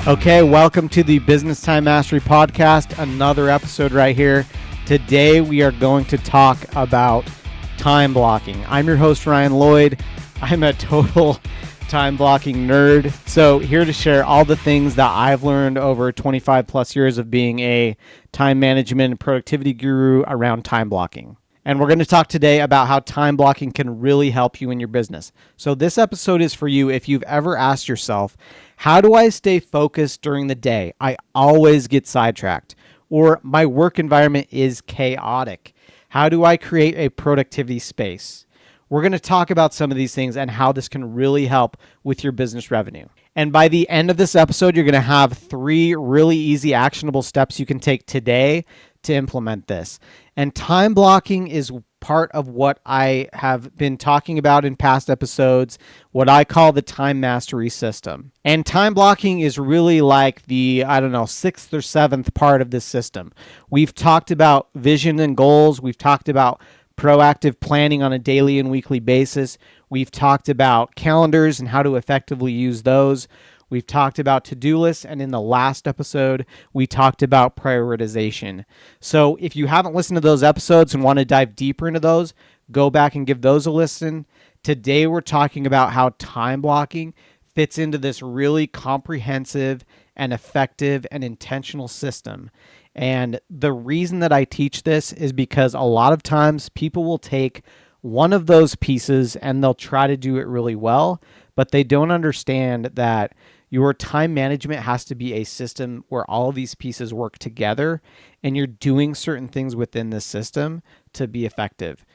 Okay, welcome to the Business Time Mastery Podcast, another episode right here. Today we are going to talk about time blocking. I'm your host, Ryan Lloyd. I'm a total time blocking nerd. So here to share all the things that I've learned over 25 plus years of being a time management and productivity guru around time blocking. And we're going to talk today about how time blocking can really help you in your business. So this episode is for you if you've ever asked yourself, how do I stay focused during the day? I always get sidetracked. Or my work environment is chaotic. How do I create a productivity space? We're going to talk about some of these things and how this can really help with your business revenue. And by the end of this episode, you're going to have 3 really easy actionable steps you can take today to implement this. And time blocking is part of what I have been talking about in past episodes, what I call the time mastery system. And time blocking is really like the, 6th or 7th part of this system. We've talked about vision and goals. We've talked about proactive planning on a daily and weekly basis. We've talked about calendars and how to effectively use those. We've talked about to-do lists, and in the last episode, we talked about prioritization. So if you haven't listened to those episodes and want to dive deeper into those, go back and give those a listen. Today, we're talking about how time blocking fits into this really comprehensive and effective and intentional system. And the reason that I teach this is because a lot of times people will take one of those pieces and they'll try to do it really well, but they don't understand that your time management has to be a system where all of these pieces work together and you're doing certain things within this system to be effective.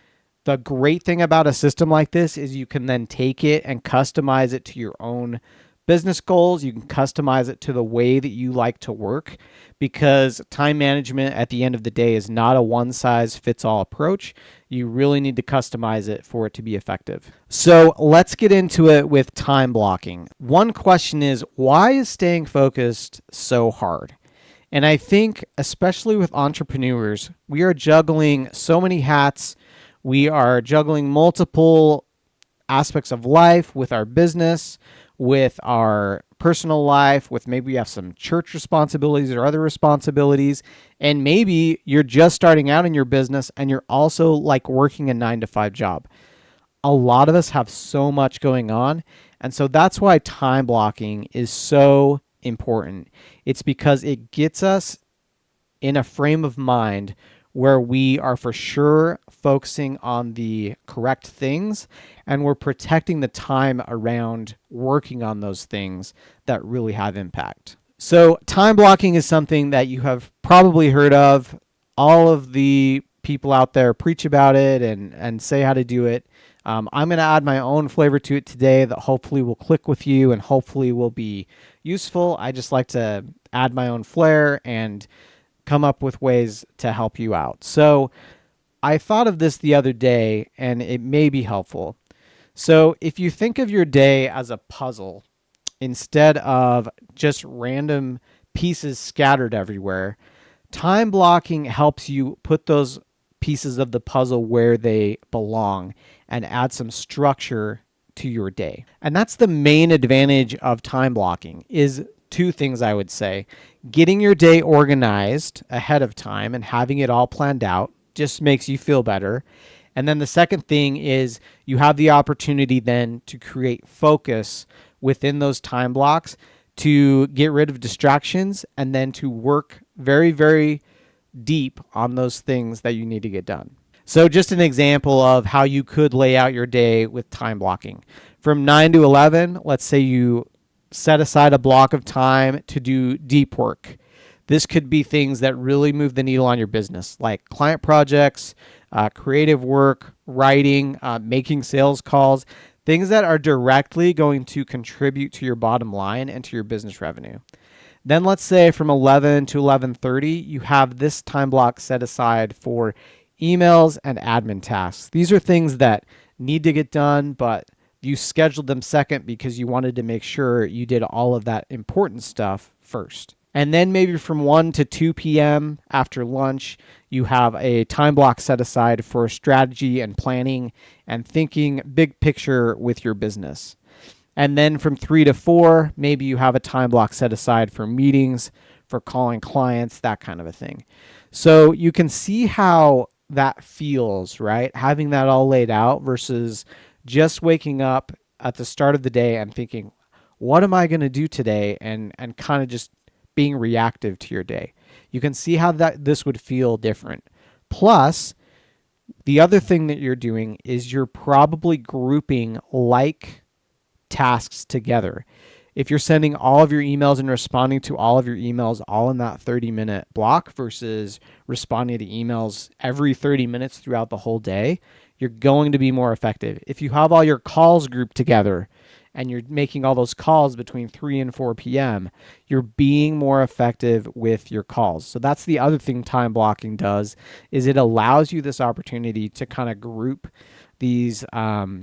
The great thing about a system like this is you can then take it and customize it to your own business goals. You can customize it to the way that you like to work, because time management at the end of the day is not a one-size-fits-all approach. You really need to customize it for it to be effective. So let's get into it with time blocking. One question is, why is staying focused so hard? And I think, especially with entrepreneurs, we are juggling so many hats. We are juggling multiple aspects of life with our business, with our personal life, with maybe you have some church responsibilities or other responsibilities, and maybe you're just starting out in your business and you're also like working a 9-to-5 job. A lot of us have so much going on, and so that's why time blocking is so important. It's because it gets us in a frame of mind where we are for sure focusing on the correct things and we're protecting the time around working on those things that really have impact. So time blocking is something that you have probably heard of. All of the people out there preach about it and say how to do it. I'm going to add my own flavor to it today that hopefully will click with you and hopefully will be useful. I just like to add my own flair and come up with ways to help you out. So I thought of this the other day and it may be helpful. So if you think of your day as a puzzle instead of just random pieces scattered everywhere, time blocking helps you put those pieces of the puzzle where they belong and add some structure to your day. And that's the main advantage of time blocking is 2 things I would say. Getting your day organized ahead of time and having it all planned out just makes you feel better. And then the second thing is you have the opportunity then to create focus within those time blocks to get rid of distractions and then to work very, very deep on those things that you need to get done. So just an example of how you could lay out your day with time blocking. From 9 to 11, let's say you set aside a block of time to do deep work. This could be things that really move the needle on your business, like client projects, creative work, writing, making sales calls, things that are directly going to contribute to your bottom line and to your business revenue. Then let's say from 11 to 11:30, you have this time block set aside for emails and admin tasks. These are things that need to get done, but you scheduled them second because you wanted to make sure you did all of that important stuff first. And then maybe from 1 to 2 p.m. after lunch, you have a time block set aside for strategy and planning and thinking big picture with your business. And then from 3 to 4, maybe you have a time block set aside for meetings, for calling clients, that kind of a thing. So you can see how that feels, right? Having that all laid out versus just waking up at the start of the day and thinking, what am I going to do today? And kind of just being reactive to your day. You can see how this would feel different. Plus, the other thing that you're doing is you're probably grouping like tasks together. If you're sending all of your emails and responding to all of your emails all in that 30-minute block versus responding to emails every 30 minutes throughout the whole day, you're going to be more effective. If you have all your calls grouped together and you're making all those calls between 3 and 4 p.m., you're being more effective with your calls. So that's the other thing time blocking does, is it allows you this opportunity to kind of group these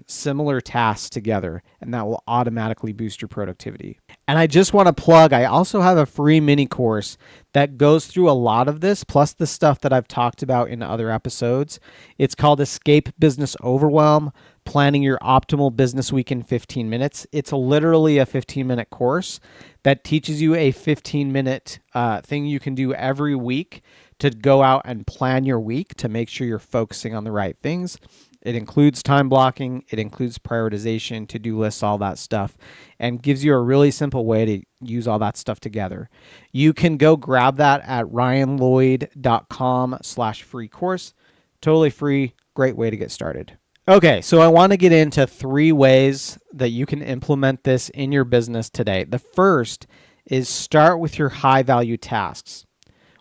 similar tasks together, and that will automatically boost your productivity. And I just want to plug, I also have a free mini course that goes through a lot of this, plus the stuff that I've talked about in other episodes. It's called Escape Business Overwhelm, Planning Your Optimal Business Week in 15 Minutes. It's literally a 15-minute course that teaches you a 15-minute thing you can do every week to go out and plan your week to make sure you're focusing on the right things. It includes time blocking, it includes prioritization, to-do lists, all that stuff, and gives you a really simple way to use all that stuff together. You can go grab that at ryanlloyd.com/free course. Totally free, great way to get started. Okay, so I want to get into 3 ways that you can implement this in your business today. The first is start with your high-value tasks.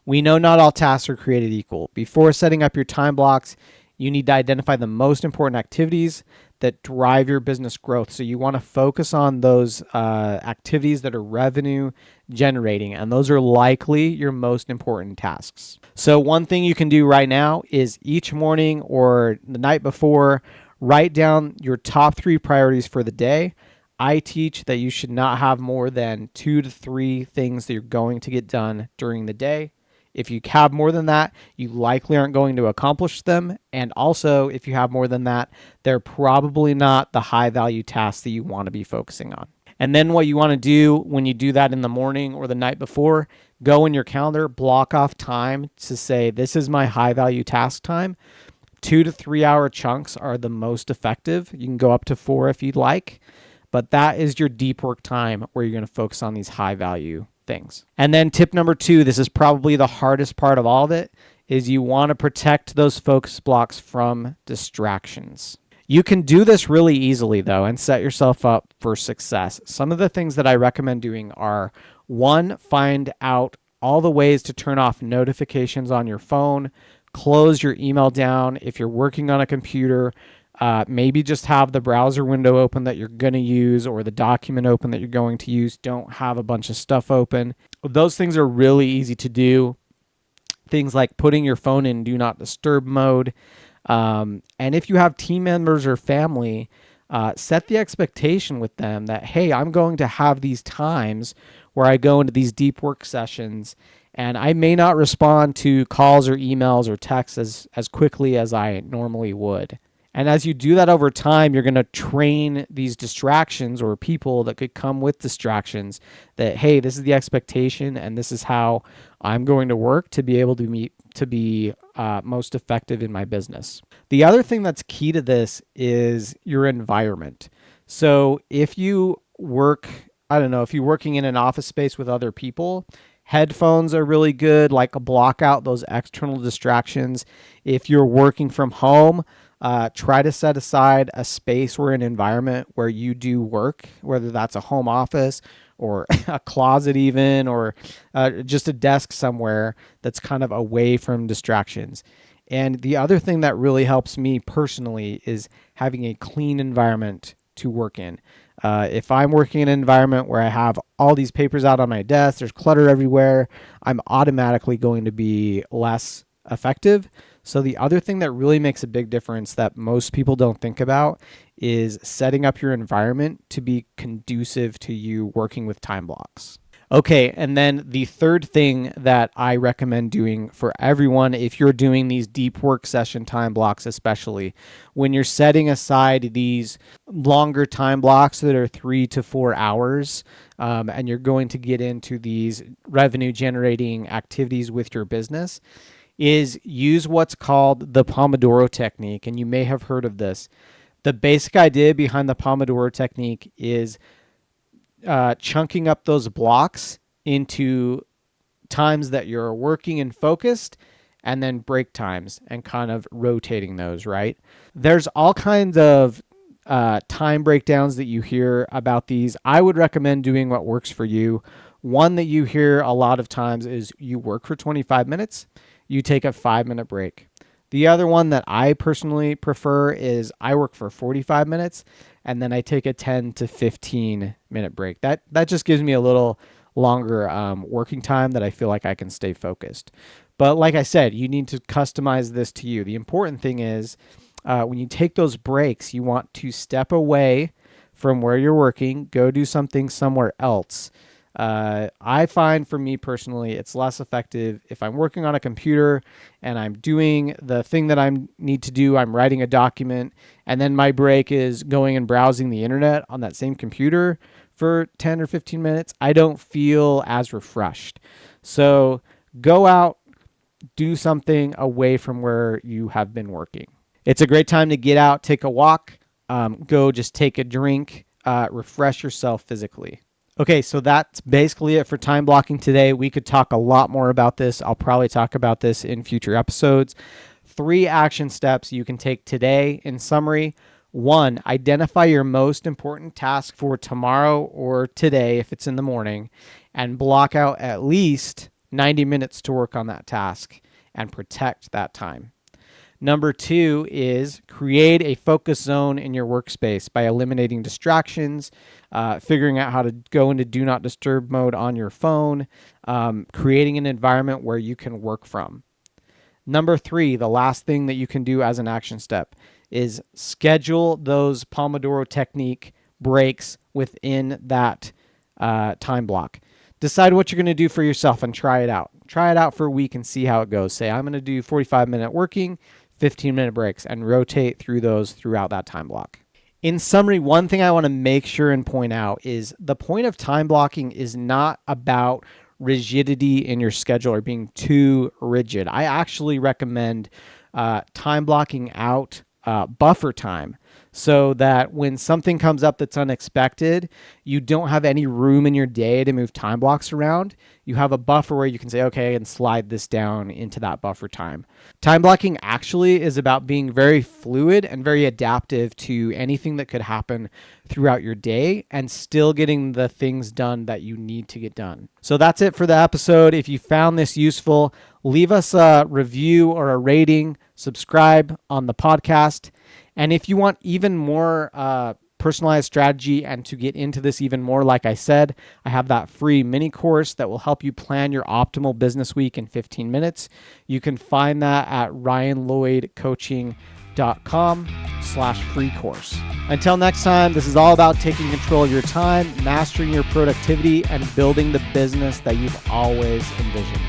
We know not all tasks are created equal. Before setting up your time blocks, you need to identify the most important activities that drive your business growth. So you want to focus on those activities that are revenue generating, and those are likely your most important tasks. So one thing you can do right now is each morning or the night before, write down your top 3 priorities for the day. I teach that you should not have more than 2 to 3 things that you're going to get done during the day. If you have more than that, you likely aren't going to accomplish them. And also, if you have more than that, they're probably not the high value tasks that you want to be focusing on. And then what you want to do when you do that in the morning or the night before, go in your calendar, block off time to say, this is my high value task time. 2 to 3 hour chunks are the most effective. You can go up to 4 if you'd like, but that is your deep work time where you're going to focus on these high value things. And then tip number 2, this is probably the hardest part of all of it, is you want to protect those focus blocks from distractions. You can do this really easily though and set yourself up for success. Some of the things that I recommend doing are, 1, find out all the ways to turn off notifications on your phone, close your email down. If you're working on a computer, maybe just have the browser window open that you're going to use or the document open that you're going to use. Don't have a bunch of stuff open. Those things are really easy to do. Things like putting your phone in do not disturb mode. And if you have team members or family, set the expectation with them that, hey, I'm going to have these times where I go into these deep work sessions and I may not respond to calls or emails or texts as quickly as I normally would. And as you do that over time, you're going to train these distractions or people that could come with distractions that, hey, this is the expectation and this is how I'm going to work to be able to be most effective in my business. The other thing that's key to this is your environment. So if you work, if you're working in an office space with other people, headphones are really good, like block out those external distractions. If you're working from home, try to set aside a space or an environment where you do work, whether that's a home office or a closet even, or just a desk somewhere that's kind of away from distractions. And the other thing that really helps me personally is having a clean environment to work in. If I'm working in an environment where I have all these papers out on my desk, there's clutter everywhere, I'm automatically going to be less effective. So the other thing that really makes a big difference that most people don't think about is setting up your environment to be conducive to you working with time blocks. Okay, and then the third thing that I recommend doing for everyone, if you're doing these deep work session time blocks, especially when you're setting aside these longer time blocks that are 3 to 4 hours, and you're going to get into these revenue generating activities with your business, is use what's called the Pomodoro technique. And you may have heard of this. The basic idea behind the Pomodoro technique is chunking up those blocks into times that you're working and focused, and then break times and kind of rotating those, right? There's all kinds of time breakdowns that you hear about these. I would recommend doing what works for you. One that you hear a lot of times is you work for 25 minutes, you take a 5-minute break. The other one that I personally prefer is I work for 45 minutes and then I take a 10 to 15 minute break. That just gives me a little longer working time that I feel like I can stay focused. But like I said, you need to customize this to you. The important thing is when you take those breaks, you want to step away from where you're working, go do something somewhere else. I find for me personally, it's less effective if I'm working on a computer and I'm doing the thing that I need to do. I'm writing a document, and then my break is going and browsing the internet on that same computer for 10 or 15 minutes. I don't feel as refreshed. So go out, do something away from where you have been working. It's a great time to get out, take a walk, go just take a drink, refresh yourself physically. Okay, so that's basically it for time blocking today. We could talk a lot more about this. I'll probably talk about this in future episodes. 3 action steps you can take today in summary. 1, identify your most important task for tomorrow or today if it's in the morning, and block out at least 90 minutes to work on that task and protect that time. Number 2 is create a focus zone in your workspace by eliminating distractions, figuring out how to go into do not disturb mode on your phone, creating an environment where you can work from. Number 3, the last thing that you can do as an action step is schedule those Pomodoro technique breaks within that time block. Decide what you're going to do for yourself and try it out. Try it out for a week and see how it goes. Say, I'm going to do 45-minute working, 15-minute breaks, and rotate through those throughout that time block. In summary, one thing I want to make sure and point out is the point of time blocking is not about rigidity in your schedule or being too rigid. I actually recommend time blocking out buffer time so that when something comes up that's unexpected, you don't have any room in your day to move time blocks around. You have a buffer where you can say, okay, and slide this down into that buffer time. Time blocking actually is about being very fluid and very adaptive to anything that could happen throughout your day and still getting the things done that you need to get done. So that's it for the episode. If you found this useful, leave us a review or a rating, subscribe on the podcast. And if you want even more personalized strategy and to get into this even more, like I said, I have that free mini course that will help you plan your optimal business week in 15 minutes. You can find that at ryanlloydcoaching.com/free course. Until next time, this is all about taking control of your time, mastering your productivity, and building the business that you've always envisioned.